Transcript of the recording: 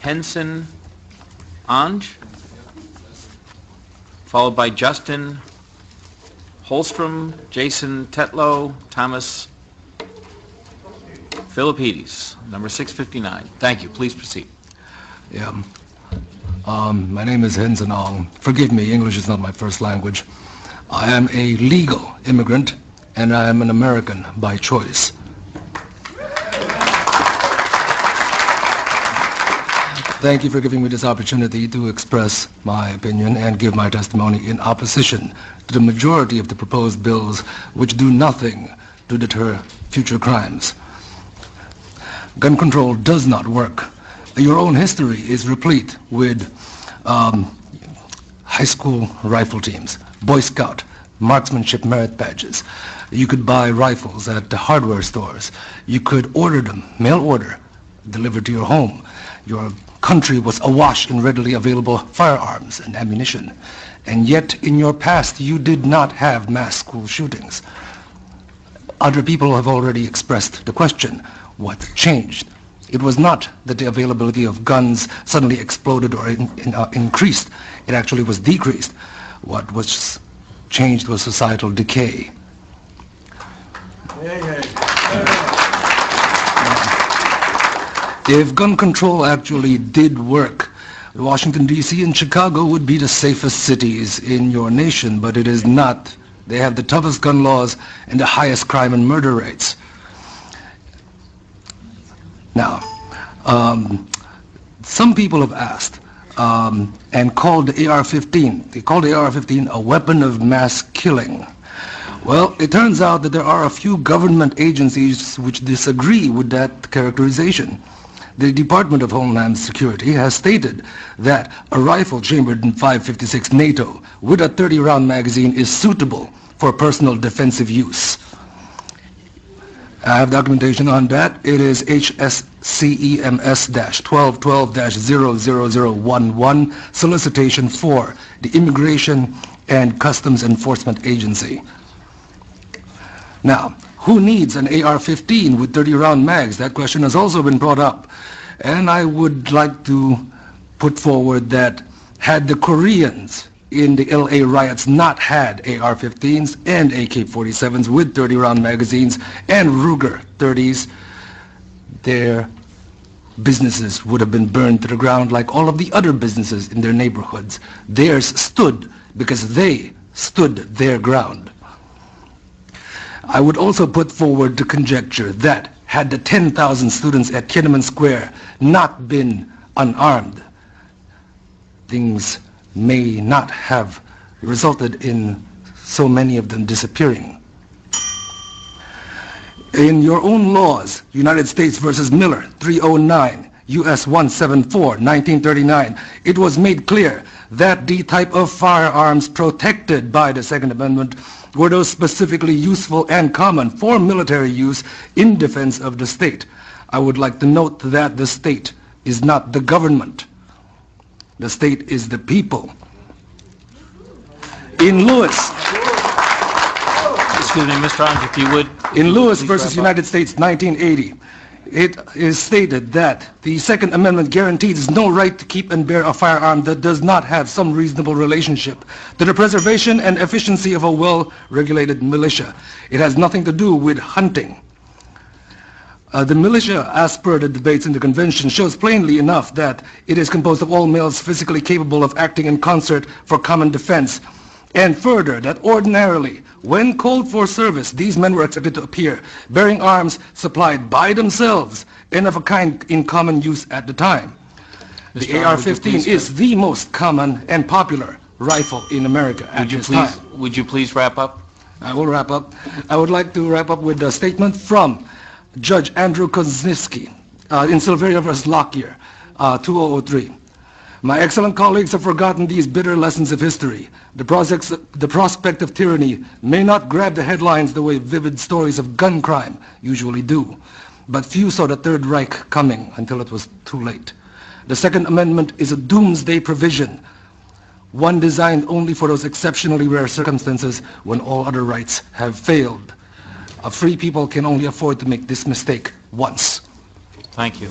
Henson Ange, followed by Justin Holstrom, Jason Tetlow, Thomas Philippides, number 659. Thank you. Please proceed. Yeah. My name is Henson Ong. Forgive me, English is not my first language. I am a legal immigrant, and I am an American by choice. Thank you for giving me this opportunity to express my opinion and give my testimony in opposition to the majority of the proposed bills which do nothing to deter future crimes. Gun control does not work. Your own history is replete with high school rifle teams, Boy Scout, marksmanship merit badges. You could buy rifles at the hardware stores. You could order them, mail order, delivered to your home. Your country was awash in readily available firearms and ammunition. And yet, in your past, you did not have mass school shootings. Other people have already expressed the question, what changed? It was not that the availability of guns suddenly exploded or increased. It actually was decreased. What was changed was societal decay. If gun control actually did work, Washington, D.C. and Chicago would be the safest cities in your nation, but it is not. They have the toughest gun laws and the highest crime and murder rates. Now, some people have asked and called the AR-15. They called the AR-15 a weapon of mass killing. Well, it turns out that there are a few government agencies which disagree with that characterization. The Department of Homeland Security has stated that a rifle chambered in .556 NATO with a 30-round magazine is suitable for personal defensive use. I have documentation on that. It is HSCEMS-1212-00011, solicitation for the Immigration and Customs Enforcement Agency. Now, who needs an AR-15 with 30-round mags? That question has also been brought up. And I would like to put forward that had the Koreans in the LA riots not had AR-15s and AK-47s with 30-round magazines and Ruger 30s, their businesses would have been burned to the ground like all of the other businesses in their neighborhoods. Theirs stood because they stood their ground. I would also put forward the conjecture that had the 10,000 students at Tiananmen Square not been unarmed, things may not have resulted in so many of them disappearing. In your own laws, United States versus Miller, 309, U.S. 174, 1939, it was made clear that the type of firearms protected by the Second Amendment were those specifically useful and common for military use in defense of the state. I would like to note that the state is not the government. The state is the people. In Lewis, excuse me, Mr. Ong, if you would. In Lewis versus United States, 1980, it is stated that the Second Amendment guarantees no right to keep and bear a firearm that does not have some reasonable relationship to the preservation and efficiency of a well-regulated militia. It has nothing to do with hunting. The militia, as per the debates in the convention, shows plainly enough that it is composed of all males physically capable of acting in concert for common defense. And further, that ordinarily, when called for service, these men were expected to appear bearing arms supplied by themselves and of a kind in common use at the time. The AR-15 is the most common and popular rifle in America at this time. Would you please wrap up? I will wrap up. I would like to wrap up with a statement from Judge Andrew Kozinski in Silveria vs. Lockyer, 2003. My excellent colleagues have forgotten these bitter lessons of history. The prospect of tyranny may not grab the headlines the way vivid stories of gun crime usually do, but few saw the Third Reich coming until it was too late. The Second Amendment is a doomsday provision, one designed only for those exceptionally rare circumstances when all other rights have failed. A free people can only afford to make this mistake once. Thank you.